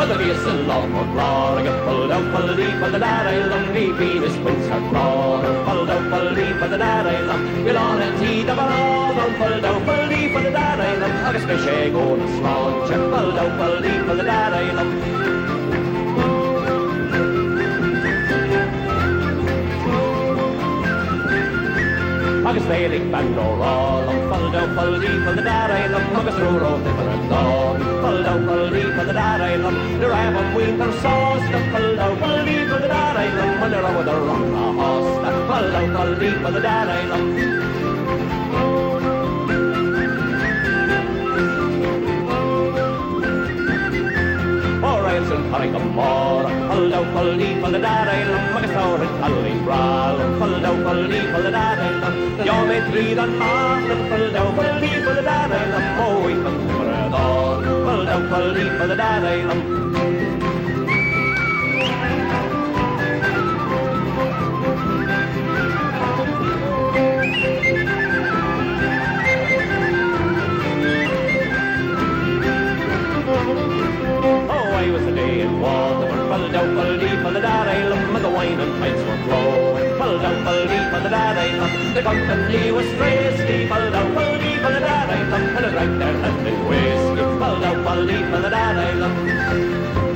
the beast in long or claw, pulled out for the deep of the daddy lum, me Venus Prince her claw, pulled out for the deep of the daddy lum, we'll on and tea the ballon, pulled out for the deep of the daddy lum, I guess we shake on the slaunch, pulled out for the deep of the daddy lum. Agus félig ban all, fall down, fall deep for the daddy lum, agus roll out the dawn, fall down, fall deep for the daddy lum, the raven wing and sauce, fall down, fall deep for the daddy lum, when they're over the rock the horse, fall down, fall deep for the daddy lum. And calling them more, pull down, pull deep for the daddy lum, like a sour and calling brawl, pull down, pull deep for the daddy lum, you're made breathe and mask, pull down, pull deep for the daddy lum, oh, we can for it all, pull down, pull deep for the daddy lum. Pull down, pull deep for the daddy lum, and the wine and pipes were flowing. Pull down, pull deep for the daddy lum, the company was crazy. Pull down, pull deep for the daddy lum, and it drank their hand in whiskey. Pull down, pull deep for the daddy lum.